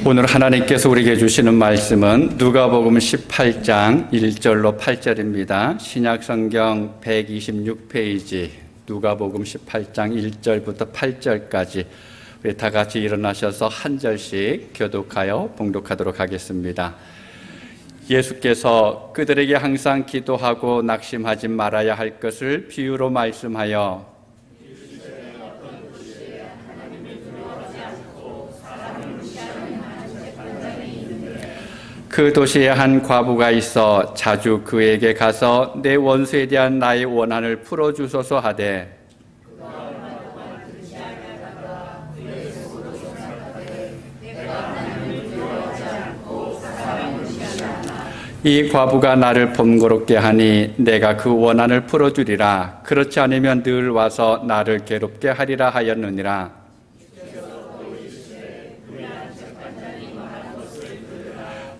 오늘 하나님께서 우리에게 주시는 말씀은 누가복음 18장 1절로 8절입니다. 신약성경 126페이지 누가복음 18장 1절부터 8절까지 우리 다 같이 일어나셔서 한 절씩 교독하여 봉독하도록 하겠습니다. 예수께서 그들에게 항상 기도하고 낙심하지 말아야 할 것을 비유로 말씀하여 그 도시에 한 과부가 있어 자주 그에게 가서 내 원수에 대한 나의 원한을 풀어주소서 하되 이 과부가 나를 번거롭게 하니 내가 그 원한을 풀어주리라. 그렇지 않으면 늘 와서 나를 괴롭게 하리라 하였느니라.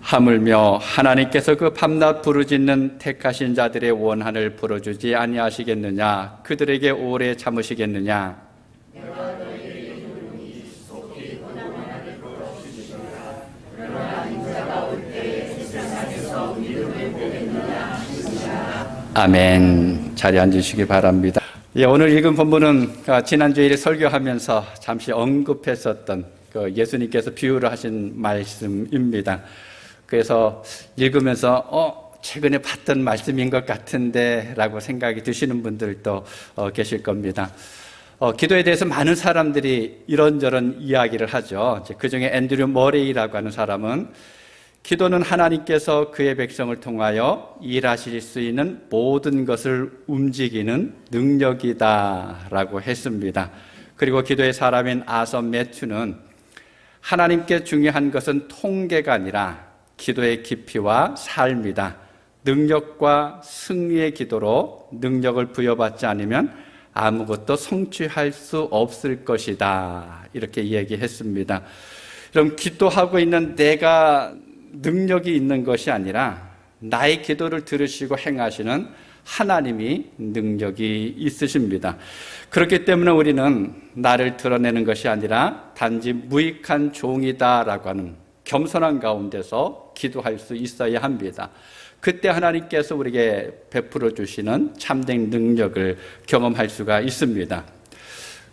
하물며 하나님께서 그 밤낮 부르짖는 택하신 자들의 원한을 풀어주지 아니하시겠느냐? 그들에게 오래 참으시겠느냐? 아멘. 자리에 앉으시기 바랍니다. 오늘 읽은 본문은 지난주에 설교하면서 잠시 언급했었던 예수님께서 비유를 하신 말씀입니다. 그래서 읽으면서 최근에 봤던 말씀인 것 같은데 라고 생각이 드시는 분들도 계실 겁니다. 기도에 대해서 많은 사람들이 이런저런 이야기를 하죠. 그중에 앤드류 머레이라고 하는 사람은 기도는 하나님께서 그의 백성을 통하여 일하실 수 있는 모든 것을 움직이는 능력이다 라고 했습니다. 그리고 기도의 사람인 아서 매튜는 하나님께 중요한 것은 통계가 아니라 기도의 깊이와 삶이다. 능력과 승리의 기도로 능력을 부여받지 않으면 아무것도 성취할 수 없을 것이다. 이렇게 얘기했습니다. 그럼 기도하고 있는 내가 능력이 있는 것이 아니라 나의 기도를 들으시고 행하시는 하나님이 능력이 있으십니다. 그렇기 때문에 우리는 나를 드러내는 것이 아니라 단지 무익한 종이다라고 하는 겸손한 가운데서 기도할 수 있어야 합니다. 그때 하나님께서 우리에게 베풀어 주시는 참된 능력을 경험할 수가 있습니다.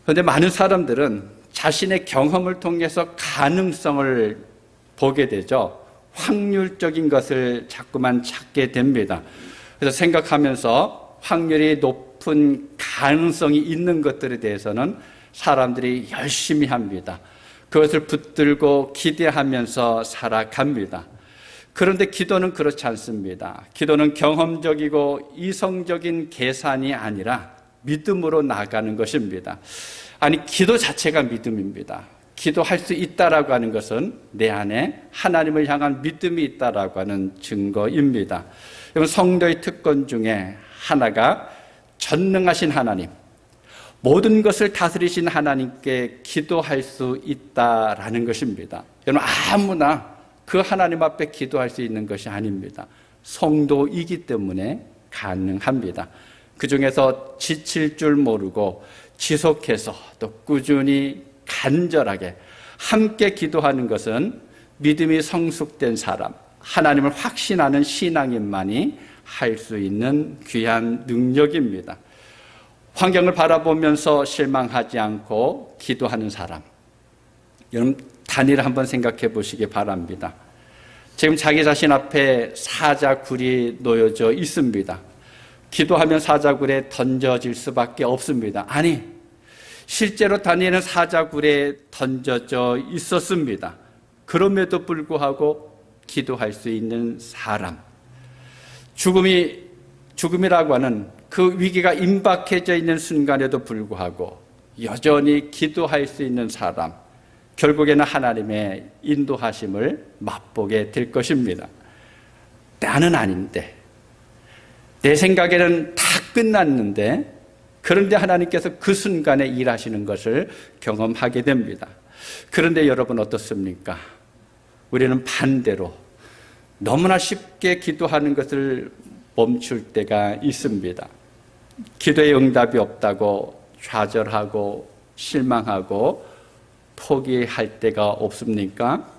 그런데 많은 사람들은 자신의 경험을 통해서 가능성을 보게 되죠. 확률적인 것을 자꾸만 찾게 됩니다. 그래서 생각하면서 확률이 높은 가능성이 있는 것들에 대해서는 사람들이 열심히 합니다. 그것을 붙들고 기대하면서 살아갑니다. 그런데 기도는 그렇지 않습니다. 기도는 경험적이고 이성적인 계산이 아니라 믿음으로 나가는 것입니다. 아니, 기도 자체가 믿음입니다. 기도할 수 있다라고 하는 것은 내 안에 하나님을 향한 믿음이 있다라고 하는 증거입니다. 여러분, 성도의 특권 중에 하나가 전능하신 하나님, 모든 것을 다스리신 하나님께 기도할 수 있다라는 것입니다. 여러분, 아무나 그 하나님 앞에 기도할 수 있는 것이 아닙니다. 성도이기 때문에 가능합니다. 그 중에서 지칠 줄 모르고 지속해서 또 꾸준히 간절하게 함께 기도하는 것은 믿음이 성숙된 사람, 하나님을 확신하는 신앙인만이 할 수 있는 귀한 능력입니다. 환경을 바라보면서 실망하지 않고 기도하는 사람, 여러분 단일을 한번 생각해 보시기 바랍니다. 지금 자기 자신 앞에 사자굴이 놓여져 있습니다. 기도하면 사자굴에 던져질 수밖에 없습니다. 아니, 실제로 다니엘은 사자굴에 던져져 있었습니다. 그럼에도 불구하고 기도할 수 있는 사람, 죽음이라고 하는 그 위기가 임박해져 있는 순간에도 불구하고 여전히 기도할 수 있는 사람, 결국에는 하나님의 인도하심을 맛보게 될 것입니다. 나는 아닌데, 내 생각에는 다 끝났는데, 그런데 하나님께서 그 순간에 일하시는 것을 경험하게 됩니다. 그런데 여러분 어떻습니까? 우리는 반대로 너무나 쉽게 기도하는 것을 멈출 때가 있습니다. 기도의 응답이 없다고 좌절하고 실망하고 포기할 때가 없습니까?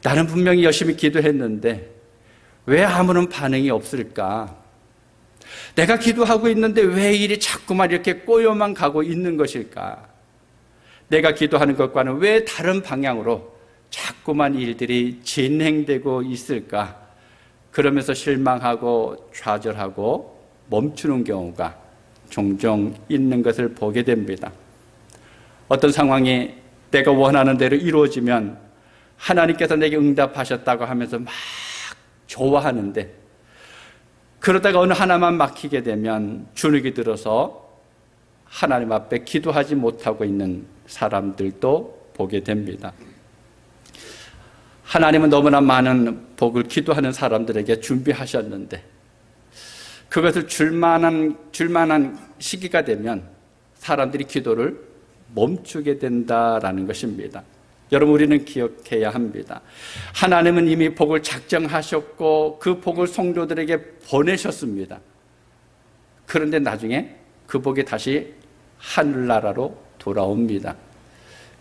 나는 분명히 열심히 기도했는데 왜 아무런 반응이 없을까? 내가 기도하고 있는데 왜 일이 자꾸만 이렇게 꼬여만 가고 있는 것일까? 내가 기도하는 것과는 왜 다른 방향으로 자꾸만 일들이 진행되고 있을까? 그러면서 실망하고 좌절하고 멈추는 경우가 종종 있는 것을 보게 됩니다. 어떤 상황이 내가 원하는 대로 이루어지면 하나님께서 내게 응답하셨다고 하면서 막 좋아하는데, 그러다가 어느 하나만 막히게 되면 주눅이 들어서 하나님 앞에 기도하지 못하고 있는 사람들도 보게 됩니다. 하나님은 너무나 많은 복을 기도하는 사람들에게 준비하셨는데 그것을 줄만한 시기가 되면 사람들이 기도를 멈추게 된다라는 것입니다. 여러분, 우리는 기억해야 합니다. 하나님은 이미 복을 작정하셨고 그 복을 성도들에게 보내셨습니다. 그런데 나중에 그 복이 다시 하늘나라로 돌아옵니다.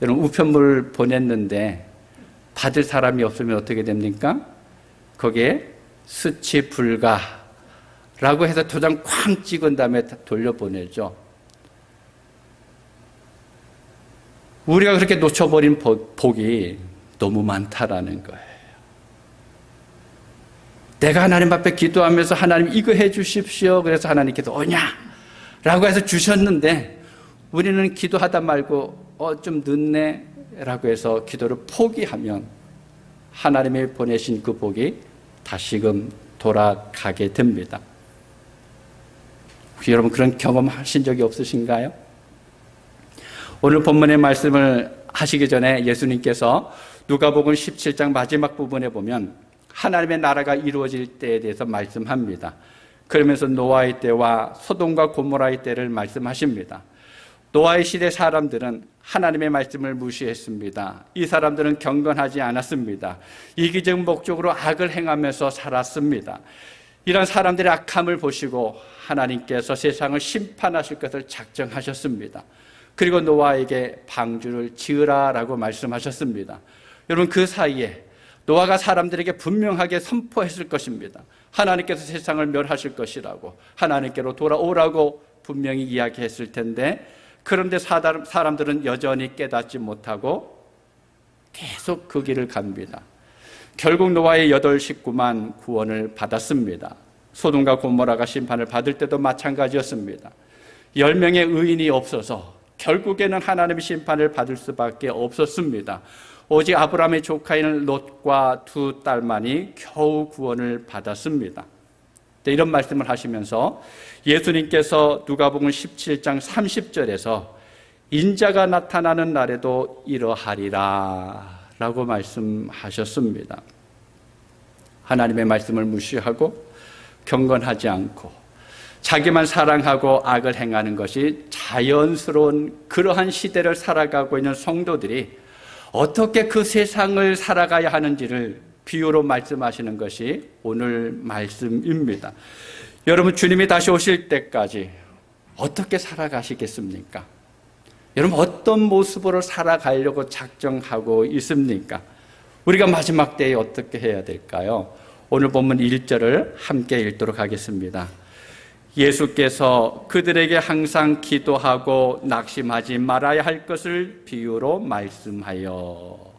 여러분, 우편물 보냈는데 받을 사람이 없으면 어떻게 됩니까? 거기에 수치 불가라고 해서 도장 쾅 찍은 다음에 돌려보내죠. 우리가 그렇게 놓쳐버린 복이 너무 많다라는 거예요. 내가 하나님 앞에 기도하면서 하나님 이거 해 주십시오. 그래서 하나님께서 오냐? 라고 해서 주셨는데 우리는 기도하다 말고 좀 늦네? 라고 해서 기도를 포기하면 하나님이 보내신 그 복이 다시금 돌아가게 됩니다. 혹시 여러분 그런 경험하신 적이 없으신가요? 오늘 본문의 말씀을 하시기 전에 예수님께서 누가복음 17장 마지막 부분에 보면 하나님의 나라가 이루어질 때에 대해서 말씀합니다. 그러면서 노아의 때와 소돔과 고모라의 때를 말씀하십니다. 노아의 시대 사람들은 하나님의 말씀을 무시했습니다. 이 사람들은 경건하지 않았습니다. 이기적 목적으로 악을 행하면서 살았습니다. 이런 사람들의 악함을 보시고 하나님께서 세상을 심판하실 것을 작정하셨습니다. 그리고 노아에게 방주를 지으라라고 말씀하셨습니다. 여러분, 그 사이에 노아가 사람들에게 분명하게 선포했을 것입니다. 하나님께서 세상을 멸하실 것이라고, 하나님께로 돌아오라고 분명히 이야기했을 텐데, 그런데 사람들은 여전히 깨닫지 못하고 계속 그 길을 갑니다. 결국 노아의 8 식구만 구원을 받았습니다. 소돔과 고모라가 심판을 받을 때도 마찬가지였습니다. 10명의 의인이 없어서 결국에는 하나님의 심판을 받을 수밖에 없었습니다. 오직 아브라함의 조카인 롯과 2 딸만이 겨우 구원을 받았습니다. 이런 말씀을 하시면서 예수님께서 누가복음 17장 30절에서 인자가 나타나는 날에도 이러하리라 라고 말씀하셨습니다. 하나님의 말씀을 무시하고 경건하지 않고 자기만 사랑하고 악을 행하는 것이 자연스러운 그러한 시대를 살아가고 있는 성도들이 어떻게 그 세상을 살아가야 하는지를 비유로 말씀하시는 것이 오늘 말씀입니다. 여러분, 주님이 다시 오실 때까지 어떻게 살아가시겠습니까? 여러분, 어떤 모습으로 살아가려고 작정하고 있습니까? 우리가 마지막 때에 어떻게 해야 될까요? 오늘 본문 1절을 함께 읽도록 하겠습니다. 예수께서 그들에게 항상 기도하고 낙심하지 말아야 할 것을 비유로 말씀하여.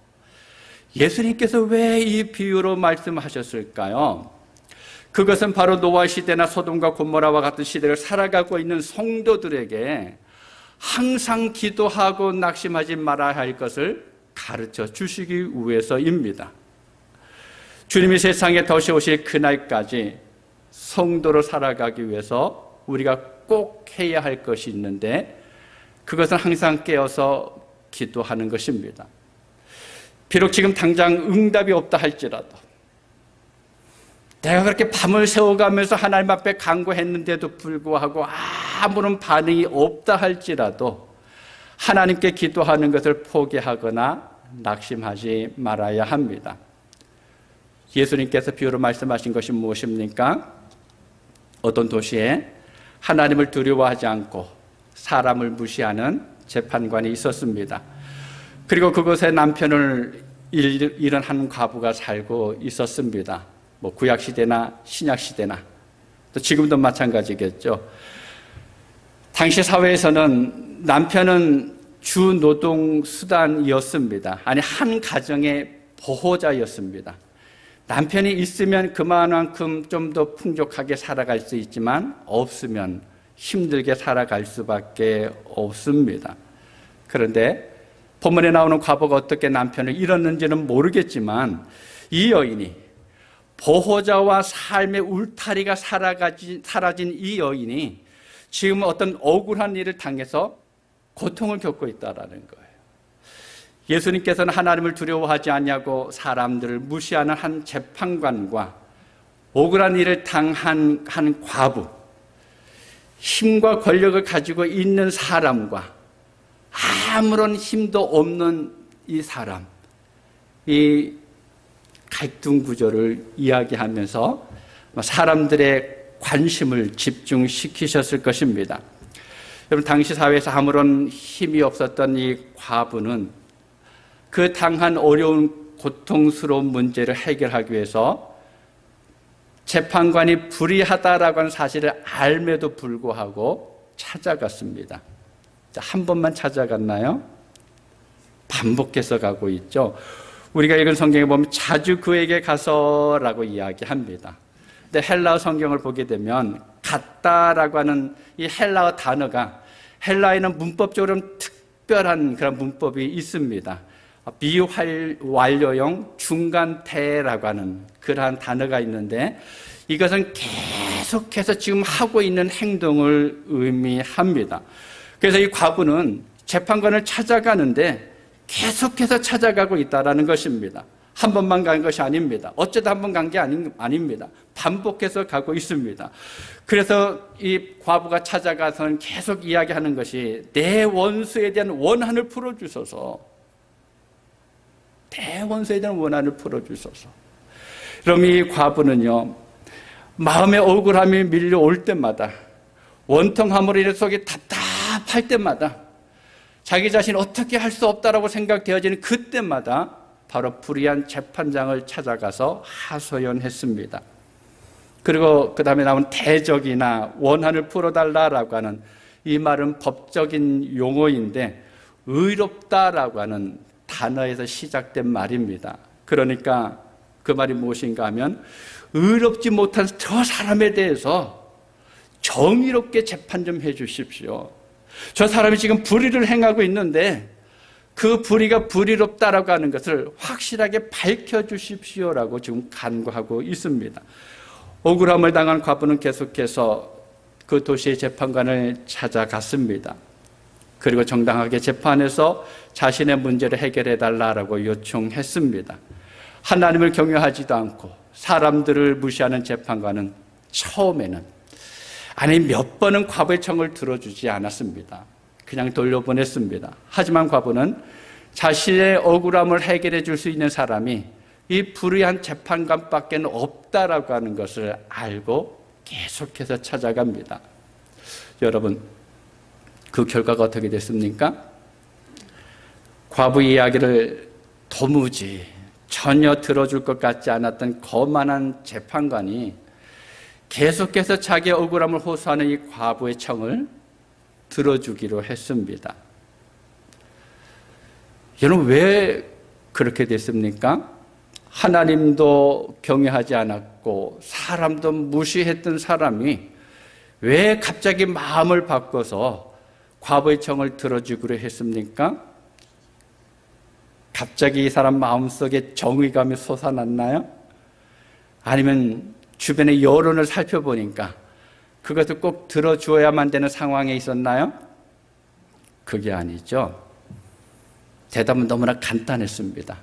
예수님께서 왜 이 비유로 말씀하셨을까요? 그것은 바로 노아 시대나 소돔과 고모라와 같은 시대를 살아가고 있는 성도들에게 항상 기도하고 낙심하지 말아야 할 것을 가르쳐 주시기 위해서입니다. 주님이 세상에 다시 오실 그날까지 성도로 살아가기 위해서 우리가 꼭 해야 할 것이 있는데 그것은 항상 깨어서 기도하는 것입니다. 비록 지금 당장 응답이 없다 할지라도, 내가 그렇게 밤을 새워가면서 하나님 앞에 간구했는데도 불구하고 아무런 반응이 없다 할지라도 하나님께 기도하는 것을 포기하거나 낙심하지 말아야 합니다. 예수님께서 비유로 말씀하신 것이 무엇입니까? 어떤 도시에 하나님을 두려워하지 않고 사람을 무시하는 재판관이 있었습니다. 그리고 그곳에 남편을 이런 한 과부가 살고 있었습니다. 뭐 구약 시대나 신약 시대나 또 지금도 마찬가지겠죠. 당시 사회에서는 남편은 주 노동 수단이었습니다. 아니 한 가정의 보호자였습니다. 남편이 있으면 그만큼 좀 더 풍족하게 살아갈 수 있지만 없으면 힘들게 살아갈 수밖에 없습니다. 그런데 본문에 나오는 과부가 어떻게 남편을 잃었는지는 모르겠지만 이 여인이 보호자와 삶의 울타리가 사라진 이 여인이 지금 어떤 억울한 일을 당해서 고통을 겪고 있다는 거예요. 예수님께서는 하나님을 두려워하지 않냐고 사람들을 무시하는 한 재판관과 억울한 일을 당한 한 과부, 힘과 권력을 가지고 있는 사람과 아무런 힘도 없는 이 사람, 이 갈등 구조를 이야기하면서 사람들의 관심을 집중시키셨을 것입니다. 여러분, 당시 사회에서 아무런 힘이 없었던 이 과부는 그 당한 어려운 고통스러운 문제를 해결하기 위해서 재판관이 불의하다라고 하는 사실을 알매도 불구하고 찾아갔습니다. 한 번만 찾아갔나요? 반복해서 가고 있죠. 우리가 읽은 성경에 보면 자주 그에게 가서라고 이야기합니다. 근데 헬라어 성경을 보게 되면 갔다라고 하는 이 헬라어 단어가 헬라에는 문법적으로 특별한 그런 문법이 있습니다. 비완료형 중간태라고 하는 그러한 단어가 있는데 이것은 계속해서 지금 하고 있는 행동을 의미합니다. 그래서 이 과부는 재판관을 찾아가는데 계속해서 찾아가고 있다는 것입니다. 한 번만 간 것이 아닙니다. 어쩌다 한 번 간 게 아닙니다. 반복해서 가고 있습니다. 그래서 이 과부가 찾아가서는 계속 이야기하는 것이 내 원수에 대한 원한을 풀어주소서. 내 원수에 대한 원한을 풀어주소서. 그럼 이 과부는요, 마음의 억울함이 밀려올 때마다, 원통함으로 인해 속이 답답할 때마다, 자기 자신이 어떻게 할 수 없다라고 생각되어지는 그때마다 바로 불의한 재판장을 찾아가서 하소연했습니다. 그리고 그 다음에 나온 대적이나 원한을 풀어달라라고 하는 이 말은 법적인 용어인데 의롭다라고 하는 단어에서 시작된 말입니다. 그러니까 그 말이 무엇인가 하면 의롭지 못한 저 사람에 대해서 정의롭게 재판 좀 해 주십시오. 저 사람이 지금 불의를 행하고 있는데 그 불의가 불의롭다라고 하는 것을 확실하게 밝혀주십시오라고 지금 간구하고 있습니다. 억울함을 당한 과부는 계속해서 그 도시의 재판관을 찾아갔습니다. 그리고 정당하게 재판해서 자신의 문제를 해결해달라고 요청했습니다. 하나님을 경외하지도 않고 사람들을 무시하는 재판관은 처음에는 아니 몇 번은 과부의 청을 들어주지 않았습니다. 그냥 돌려보냈습니다. 하지만 과부는 자신의 억울함을 해결해 줄 수 있는 사람이 이 불의한 재판관밖에 없다라고 하는 것을 알고 계속해서 찾아갑니다. 여러분, 그 결과가 어떻게 됐습니까? 과부의 이야기를 도무지 전혀 들어줄 것 같지 않았던 거만한 재판관이 계속해서 자기의 억울함을 호소하는 이 과부의 청을 들어주기로 했습니다. 여러분, 왜 그렇게 됐습니까? 하나님도 경외하지 않았고 사람도 무시했던 사람이 왜 갑자기 마음을 바꿔서 과부의 청을 들어주기로 했습니까? 갑자기 이 사람 마음속에 정의감이 솟아났나요? 아니면 주변의 여론을 살펴보니까 그것을 꼭 들어주어야만 되는 상황에 있었나요? 그게 아니죠. 대답은 너무나 간단했습니다.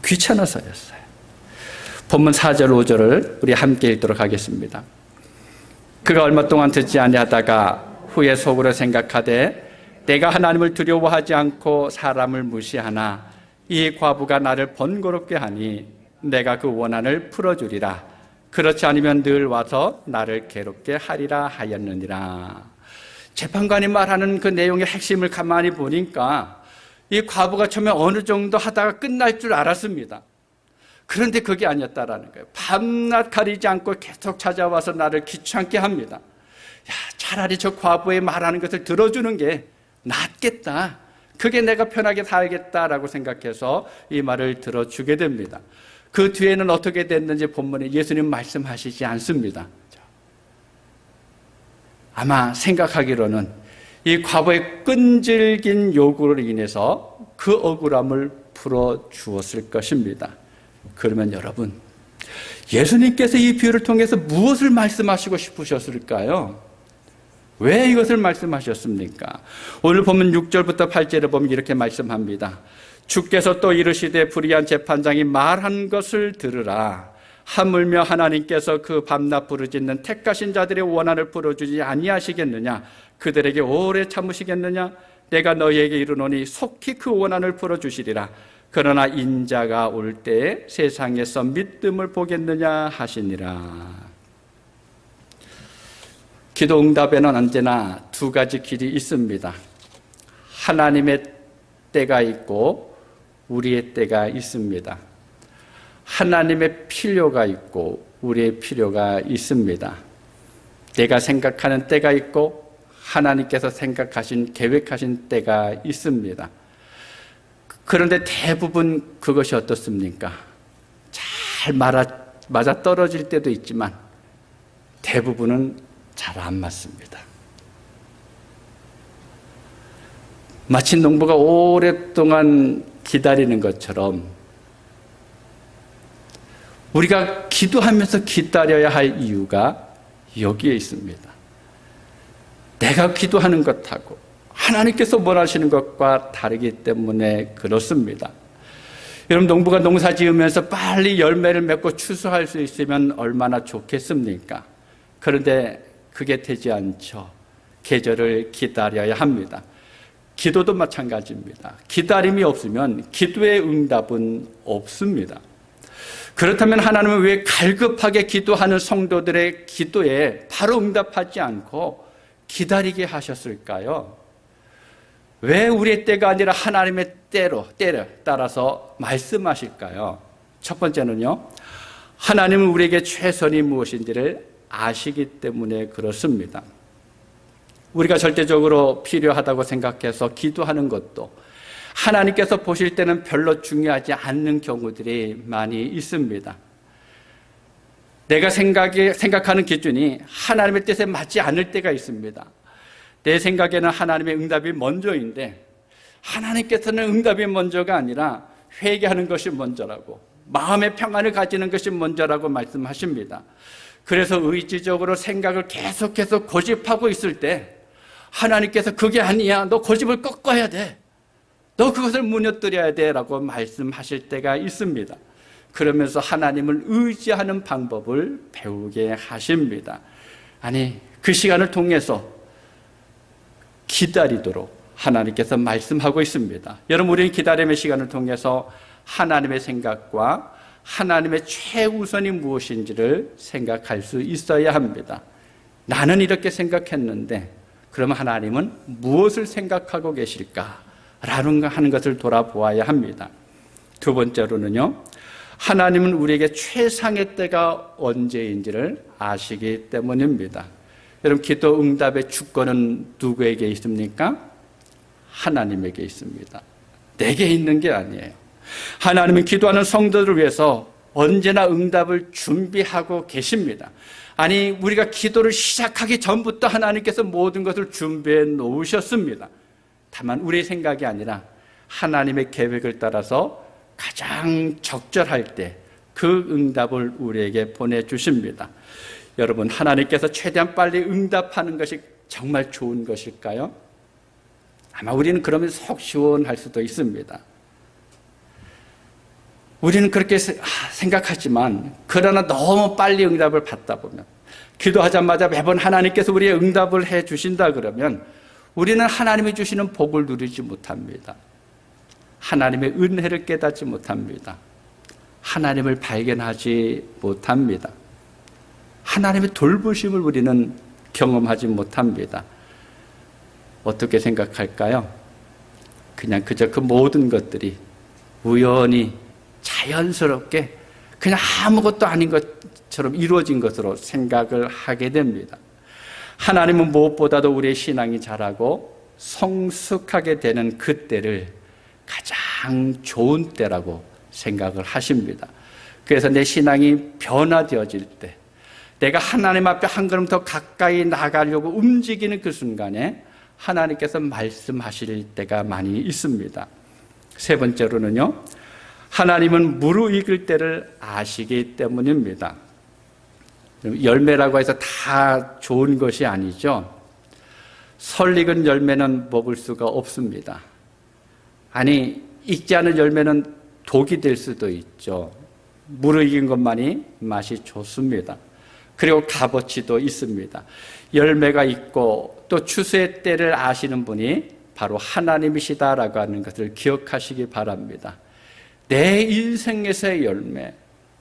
귀찮아서였어요. 본문 4절 5절을 우리 함께 읽도록 하겠습니다. 그가 얼마 동안 듣지 아니하다가 후에 속으로 생각하되 내가 하나님을 두려워하지 않고 사람을 무시하나 이 과부가 나를 번거롭게 하니 내가 그 원한을 풀어주리라. 그렇지 않으면 늘 와서 나를 괴롭게 하리라 하였느니라. 재판관이 말하는 그 내용의 핵심을 가만히 보니까 이 과부가 처음에 어느 정도 하다가 끝날 줄 알았습니다. 그런데 그게 아니었다라는 거예요. 밤낮 가리지 않고 계속 찾아와서 나를 귀찮게 합니다. 야, 차라리 저 과부의 말하는 것을 들어주는 게 낫겠다. 그게 내가 편하게 살겠다라고 생각해서 이 말을 들어주게 됩니다. 그 뒤에는 어떻게 됐는지 본문에 예수님 말씀하시지 않습니다. 아마 생각하기로는 이 과부의 끈질긴 요구로 인해서 그 억울함을 풀어주었을 것입니다. 그러면 여러분, 예수님께서 이 비유를 통해서 무엇을 말씀하시고 싶으셨을까요? 왜 이것을 말씀하셨습니까? 오늘 보면 6절부터 8절에 보면 이렇게 말씀합니다. 주께서 또 이르시되 불의한 재판장이 말한 것을 들으라. 하물며 하나님께서 그 밤낮 부르짖는 택하신 자들의 원한을 풀어주지 아니하시겠느냐? 그들에게 오래 참으시겠느냐? 내가 너희에게 이르노니 속히 그 원한을 풀어주시리라. 그러나 인자가 올 때에 세상에서 믿음을 보겠느냐 하시니라. 기도 응답에는 언제나 두 가지 길이 있습니다. 하나님의 때가 있고 우리의 때가 있습니다. 하나님의 필요가 있고 우리의 필요가 있습니다. 내가 생각하는 때가 있고 하나님께서 생각하신 계획하신 때가 있습니다. 그런데 대부분 그것이 어떻습니까? 잘 맞아떨어질 때도 있지만 대부분은 잘 안 맞습니다. 마치 농부가 오랫동안 기다리는 것처럼 우리가 기도하면서 기다려야 할 이유가 여기에 있습니다. 내가 기도하는 것하고 하나님께서 원하시는 것과 다르기 때문에 그렇습니다. 여러분, 농부가 농사 지으면서 빨리 열매를 맺고 추수할 수 있으면 얼마나 좋겠습니까? 그런데 그게 되지 않죠. 계절을 기다려야 합니다. 기도도 마찬가지입니다. 기다림이 없으면 기도의 응답은 없습니다. 그렇다면 하나님은 왜 갈급하게 기도하는 성도들의 기도에 바로 응답하지 않고 기다리게 하셨을까요? 왜 우리의 때가 아니라 하나님의 때를 따라서 말씀하실까요? 첫 번째는요, 하나님은 우리에게 최선이 무엇인지를 아시기 때문에 그렇습니다. 우리가 절대적으로 필요하다고 생각해서 기도하는 것도 하나님께서 보실 때는 별로 중요하지 않는 경우들이 많이 있습니다. 내가 생각하는 기준이 하나님의 뜻에 맞지 않을 때가 있습니다. 내 생각에는 하나님의 응답이 먼저인데 하나님께서는 응답이 먼저가 아니라 회개하는 것이 먼저라고, 마음의 평안을 가지는 것이 먼저라고 말씀하십니다. 그래서 의지적으로 생각을 계속해서 고집하고 있을 때 하나님께서 그게 아니야, 너 고집을 꺾어야 돼, 너 그것을 무너뜨려야 돼 라고 말씀하실 때가 있습니다. 그러면서 하나님을 의지하는 방법을 배우게 하십니다. 아니, 그 시간을 통해서 기다리도록 하나님께서 말씀하고 있습니다. 여러분, 우리는 기다림의 시간을 통해서 하나님의 생각과 하나님의 최우선이 무엇인지를 생각할 수 있어야 합니다. 나는 이렇게 생각했는데 그러면 하나님은 무엇을 생각하고 계실까? 하는 것을 돌아보아야 합니다. 두 번째로는요, 하나님은 우리에게 최상의 때가 언제인지를 아시기 때문입니다. 여러분, 기도 응답의 주권은 누구에게 있습니까? 하나님에게 있습니다. 내게 있는 게 아니에요. 하나님은 기도하는 성도들을 위해서 언제나 응답을 준비하고 계십니다. 아니, 우리가 기도를 시작하기 전부터 하나님께서 모든 것을 준비해 놓으셨습니다. 다만 우리의 생각이 아니라 하나님의 계획을 따라서 가장 적절할 때 그 응답을 우리에게 보내주십니다. 여러분, 하나님께서 최대한 빨리 응답하는 것이 정말 좋은 것일까요? 아마 우리는 그러면 속 시원할 수도 있습니다. 우리는 그렇게 생각하지만, 그러나 너무 빨리 응답을 받다 보면, 기도하자마자 매번 하나님께서 우리의 응답을 해 주신다 그러면 우리는 하나님이 주시는 복을 누리지 못합니다. 하나님의 은혜를 깨닫지 못합니다. 하나님을 발견하지 못합니다. 하나님의 돌보심을 우리는 경험하지 못합니다. 어떻게 생각할까요? 그냥 그저 그 모든 것들이 우연히 자연스럽게 그냥 아무것도 아닌 것처럼 이루어진 것으로 생각을 하게 됩니다. 하나님은 무엇보다도 우리의 신앙이 자라고 성숙하게 되는 그때를 가장 좋은 때라고 생각을 하십니다. 그래서 내 신앙이 변화되어질 때, 내가 하나님 앞에 한 걸음 더 가까이 나가려고 움직이는 그 순간에 하나님께서 말씀하실 때가 많이 있습니다. 세 번째로는요, 하나님은 무르익을 때를 아시기 때문입니다. 열매라고 해서 다 좋은 것이 아니죠. 설익은 열매는 먹을 수가 없습니다. 아니, 익지 않은 열매는 독이 될 수도 있죠. 무르익은 것만이 맛이 좋습니다. 그리고 값어치도 있습니다. 열매가 있고 또 추수의 때를 아시는 분이 바로 하나님이시다라고 하는 것을 기억하시기 바랍니다. 내 인생에서의 열매,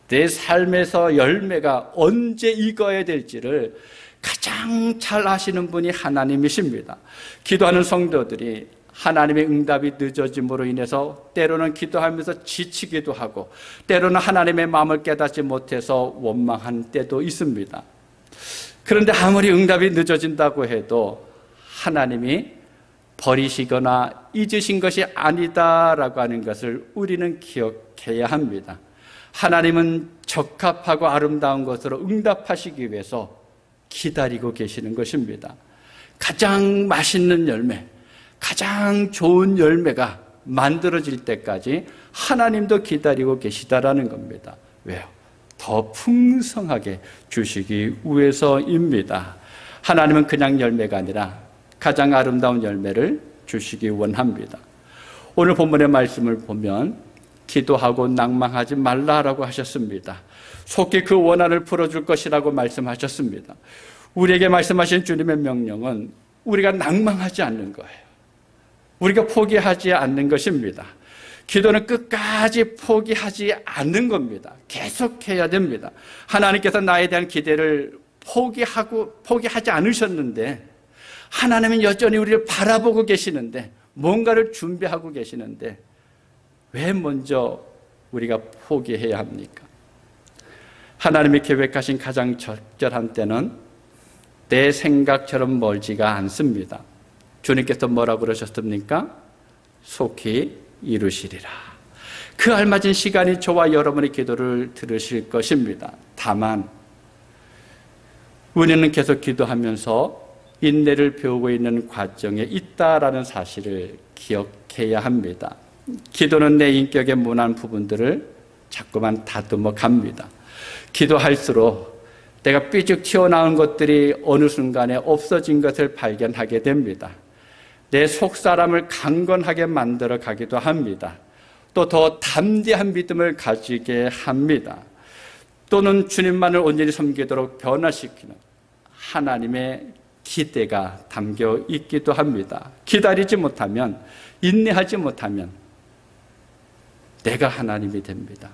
내 삶에서 열매가 언제 익어야 될지를 가장 잘 아시는 분이 하나님이십니다. 기도하는 성도들이 하나님의 응답이 늦어짐으로 인해서 때로는 기도하면서 지치기도 하고 때로는 하나님의 마음을 깨닫지 못해서 원망한 때도 있습니다. 그런데 아무리 응답이 늦어진다고 해도 하나님이 버리시거나 잊으신 것이 아니다라고 하는 것을 우리는 기억해야 합니다. 하나님은 적합하고 아름다운 것으로 응답하시기 위해서 기다리고 계시는 것입니다. 가장 맛있는 열매, 가장 좋은 열매가 만들어질 때까지 하나님도 기다리고 계시다라는 겁니다. 왜요? 더 풍성하게 주시기 위해서입니다. 하나님은 그냥 열매가 아니라 가장 아름다운 열매를 주시기 원합니다. 오늘 본문의 말씀을 보면 기도하고 낭망하지 말라라고 하셨습니다. 속히 그 원한을 풀어줄 것이라고 말씀하셨습니다. 우리에게 말씀하신 주님의 명령은 우리가 낭망하지 않는 거예요. 우리가 포기하지 않는 것입니다. 기도는 끝까지 포기하지 않는 겁니다. 계속해야 됩니다. 하나님께서 나에 대한 기대를 포기하지 않으셨는데 하나님은 여전히 우리를 바라보고 계시는데 뭔가를 준비하고 계시는데 왜 먼저 우리가 포기해야 합니까? 하나님이 계획하신 가장 적절한 때는 내 생각처럼 멀지가 않습니다. 주님께서 뭐라고 그러셨습니까? 속히 이루시리라. 그 알맞은 시간이 저와 여러분의 기도를 들으실 것입니다. 다만 우리는 계속 기도하면서 인내를 배우고 있는 과정에 있다라는 사실을 기억해야 합니다. 기도는 내 인격의 무난 부분들을 자꾸만 다듬어 갑니다. 기도할수록 내가 삐죽 튀어나온 것들이 어느 순간에 없어진 것을 발견하게 됩니다. 내 속사람을 강건하게 만들어 가기도 합니다. 또 더 담대한 믿음을 가지게 합니다. 또는 주님만을 온전히 섬기도록 변화시키는 하나님의 기대가 담겨 있기도 합니다. 기다리지 못하면, 인내하지 못하면 내가 하나님이 됩니다.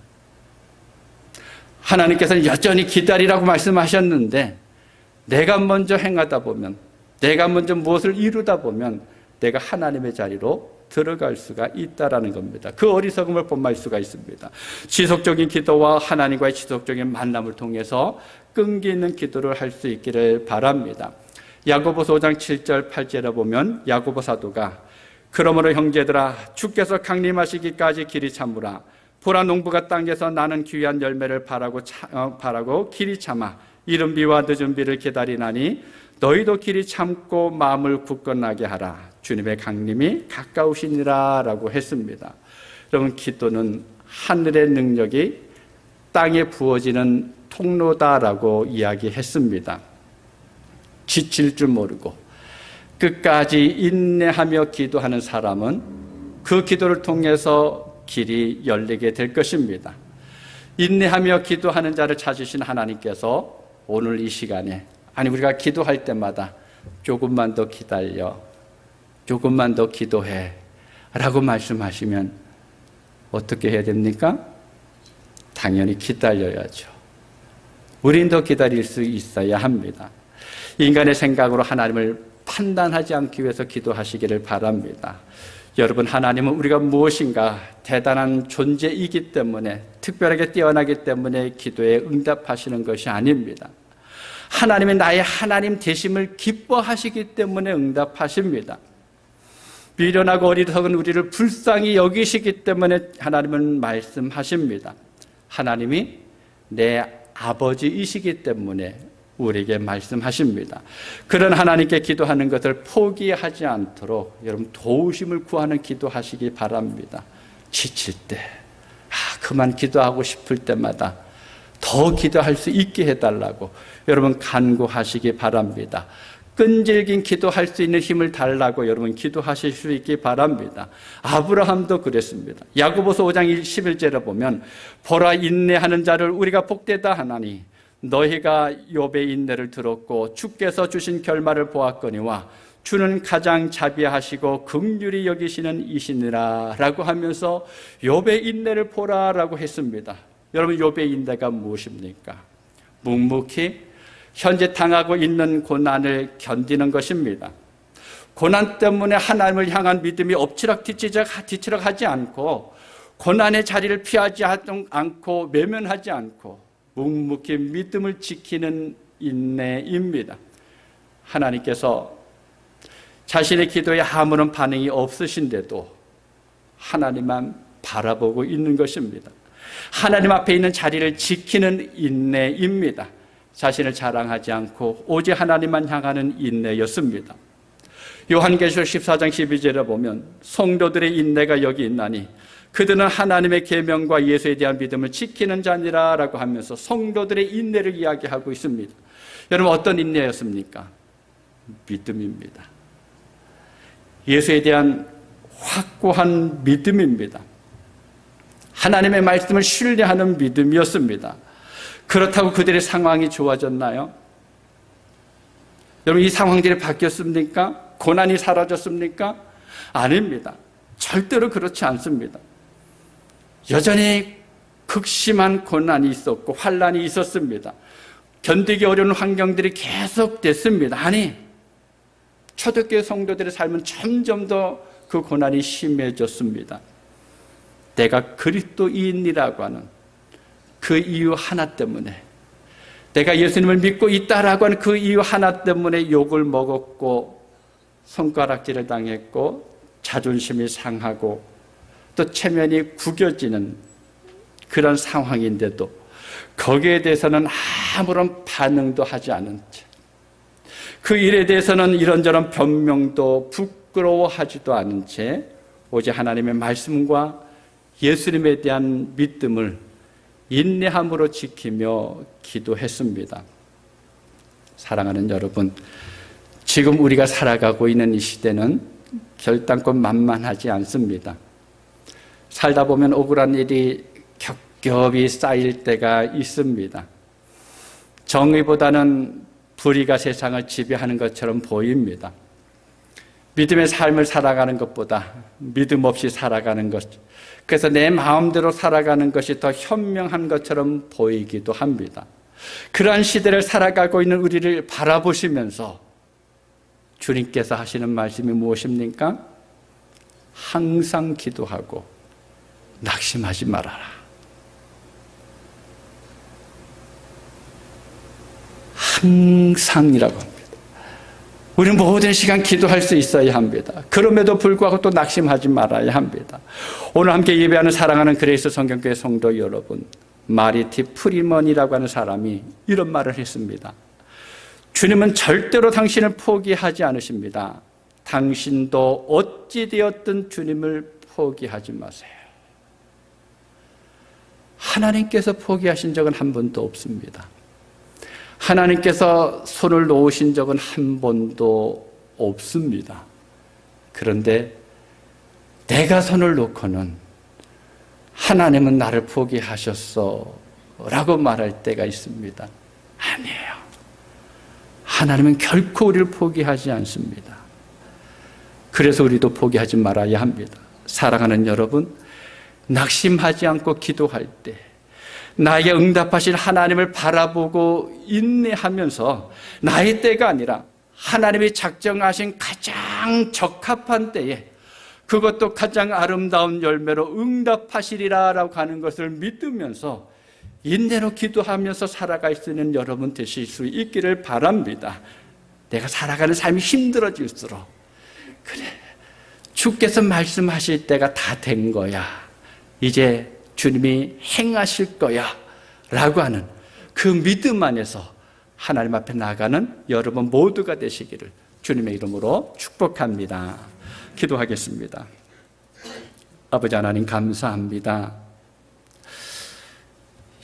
하나님께서는 여전히 기다리라고 말씀하셨는데 내가 먼저 행하다 보면, 내가 먼저 무엇을 이루다 보면 내가 하나님의 자리로 들어갈 수가 있다라는 겁니다. 그 어리석음을 본받을 수가 있습니다. 지속적인 기도와 하나님과의 지속적인 만남을 통해서 끈기 있는 기도를 할 수 있기를 바랍니다. 야고보서 5장 7절 8절에 보면 야고보 사도가 그러므로 형제들아 주께서 강림하시기까지 길이 참으라. 보라 농부가 땅에서 나는 귀한 열매를 바라고 길이 참아 이른 비와 늦은 비를 기다리나니 너희도 길이 참고 마음을 굳건하게 하라. 주님의 강림이 가까우시니라 라고 했습니다. 여러분, 기도는 하늘의 능력이 땅에 부어지는 통로다라고 이야기했습니다. 지칠 줄 모르고 끝까지 인내하며 기도하는 사람은 그 기도를 통해서 길이 열리게 될 것입니다. 인내하며 기도하는 자를 찾으신 하나님께서 오늘 이 시간에, 아니 우리가 기도할 때마다 조금만 더 기다려, 조금만 더 기도해 라고 말씀하시면 어떻게 해야 됩니까? 당연히 기다려야죠. 우린 더 기다릴 수 있어야 합니다. 인간의 생각으로 하나님을 판단하지 않기 위해서 기도하시기를 바랍니다. 여러분, 하나님은 우리가 무엇인가 대단한 존재이기 때문에, 특별하게 뛰어나기 때문에 기도에 응답하시는 것이 아닙니다. 하나님이 나의 하나님 되심을 기뻐하시기 때문에 응답하십니다. 미련하고 어리석은 우리를 불쌍히 여기시기 때문에 하나님은 말씀하십니다. 하나님이 내 아버지이시기 때문에 우리에게 말씀하십니다. 그런 하나님께 기도하는 것을 포기하지 않도록 여러분 도우심을 구하는 기도하시기 바랍니다. 지칠 때, 그만 기도하고 싶을 때마다 더 기도할 수 있게 해달라고 여러분 간구하시기 바랍니다. 끈질긴 기도할 수 있는 힘을 달라고 여러분 기도하실 수 있기 바랍니다. 아브라함도 그랬습니다. 야고보서 5장 11절에 보면 보라, 인내하는 자를 우리가 복되다 하나니 너희가 욥의 인내를 들었고 주께서 주신 결말을 보았거니와 주는 가장 자비하시고 긍휼히 여기시는 이시니라 라고 하면서 욥의 인내를 보라라고 했습니다. 여러분, 욥의 인내가 무엇입니까? 묵묵히 현재 당하고 있는 고난을 견디는 것입니다. 고난 때문에 하나님을 향한 믿음이 엎치락 뒤치락 하지 않고, 고난의 자리를 피하지 않고 외면하지 않고 묵묵히 믿음을 지키는 인내입니다. 하나님께서 자신의 기도에 아무런 반응이 없으신데도 하나님만 바라보고 있는 것입니다. 하나님 앞에 있는 자리를 지키는 인내입니다. 자신을 자랑하지 않고 오직 하나님만 향하는 인내였습니다. 요한계시록 14장 12절에 보면 성도들의 인내가 여기 있나니 그들은 하나님의 계명과 예수에 대한 믿음을 지키는 자니라 라고 하면서 성도들의 인내를 이야기하고 있습니다. 여러분, 어떤 인내였습니까? 믿음입니다. 예수에 대한 확고한 믿음입니다. 하나님의 말씀을 신뢰하는 믿음이었습니다. 그렇다고 그들의 상황이 좋아졌나요? 여러분, 이 상황들이 바뀌었습니까? 고난이 사라졌습니까? 아닙니다. 절대로 그렇지 않습니다. 여전히 극심한 고난이 있었고 환난이 있었습니다. 견디기 어려운 환경들이 계속됐습니다. 아니, 초대교회 성도들의 삶은 점점 더 그 고난이 심해졌습니다. 내가 그리스도인이라고 하는 그 이유 하나 때문에, 내가 예수님을 믿고 있다라고 하는 그 이유 하나 때문에 욕을 먹었고 손가락질을 당했고 자존심이 상하고 또 체면이 구겨지는 그런 상황인데도 거기에 대해서는 아무런 반응도 하지 않은 채, 그 일에 대해서는 이런저런 변명도 부끄러워하지도 않은 채 오직 하나님의 말씀과 예수님에 대한 믿음을 인내함으로 지키며 기도했습니다. 사랑하는 여러분, 지금 우리가 살아가고 있는 이 시대는 결단코 만만하지 않습니다. 살다 보면 억울한 일이 겹겹이 쌓일 때가 있습니다. 정의보다는 불의가 세상을 지배하는 것처럼 보입니다. 믿음의 삶을 살아가는 것보다 믿음 없이 살아가는 것, 그래서 내 마음대로 살아가는 것이 더 현명한 것처럼 보이기도 합니다. 그러한 시대를 살아가고 있는 우리를 바라보시면서 주님께서 하시는 말씀이 무엇입니까? 항상 기도하고 낙심하지 말아라. 항상이라고 합니다. 우리는 모든 시간 기도할 수 있어야 합니다. 그럼에도 불구하고 또 낙심하지 말아야 합니다. 오늘 함께 예배하는 사랑하는 그레이스 성경교회 성도 여러분, 마리티 프리먼이라고 하는 사람이 이런 말을 했습니다. 주님은 절대로 당신을 포기하지 않으십니다. 당신도 어찌 되었든 주님을 포기하지 마세요. 하나님께서 포기하신 적은 한 번도 없습니다. 하나님께서 손을 놓으신 적은 한 번도 없습니다. 그런데 내가 손을 놓고는 하나님은 나를 포기하셨어 라고 말할 때가 있습니다. 아니에요. 하나님은 결코 우리를 포기하지 않습니다. 그래서 우리도 포기하지 말아야 합니다. 사랑하는 여러분, 낙심하지 않고 기도할 때 나에게 응답하신 하나님을 바라보고 인내하면서 나의 때가 아니라 하나님이 작정하신 가장 적합한 때에 그것도 가장 아름다운 열매로 응답하시리라 라고 하는 것을 믿으면서 인내로 기도하면서 살아갈 수 있는 여러분 되실 수 있기를 바랍니다. 내가 살아가는 삶이 힘들어질수록 그래, 주께서 말씀하실 때가 다 된 거야, 이제 주님이 행하실 거야 라고 하는 그 믿음 안에서 하나님 앞에 나가는 여러분 모두가 되시기를 주님의 이름으로 축복합니다. 기도하겠습니다. 아버지 하나님 감사합니다.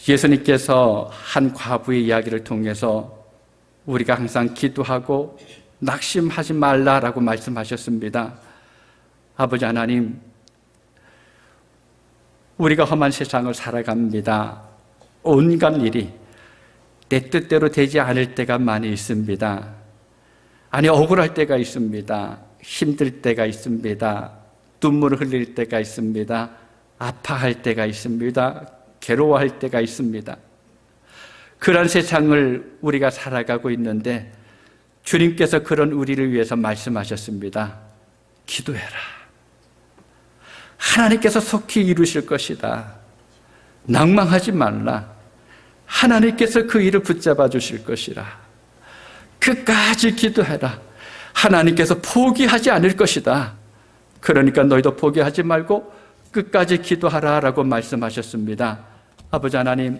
예수님께서 한 과부의 이야기를 통해서 우리가 항상 기도하고 낙심하지 말라라고 말씀하셨습니다. 아버지 하나님, 우리가 험한 세상을 살아갑니다. 온갖 일이 내 뜻대로 되지 않을 때가 많이 있습니다. 아니, 억울할 때가 있습니다. 힘들 때가 있습니다. 눈물을 흘릴 때가 있습니다. 아파할 때가 있습니다. 괴로워할 때가 있습니다. 그런 세상을 우리가 살아가고 있는데 주님께서 그런 우리를 위해서 말씀하셨습니다. 기도해라. 하나님께서 속히 이루실 것이다. 낭망하지 말라. 하나님께서 그 일을 붙잡아 주실 것이라. 끝까지 기도해라. 하나님께서 포기하지 않을 것이다. 그러니까 너희도 포기하지 말고 끝까지 기도하라 라고 말씀하셨습니다. 아버지 하나님,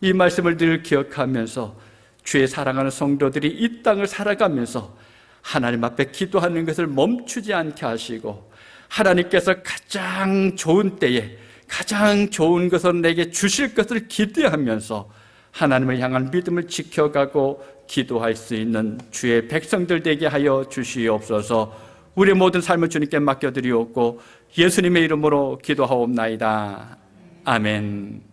이 말씀을 늘 기억하면서 주의 사랑하는 성도들이 이 땅을 살아가면서 하나님 앞에 기도하는 것을 멈추지 않게 하시고 하나님께서 가장 좋은 때에 가장 좋은 것을 내게 주실 것을 기대하면서 하나님을 향한 믿음을 지켜가고 기도할 수 있는 주의 백성들 되게 하여 주시옵소서. 우리의 모든 삶을 주님께 맡겨드리옵고 예수님의 이름으로 기도하옵나이다. 아멘.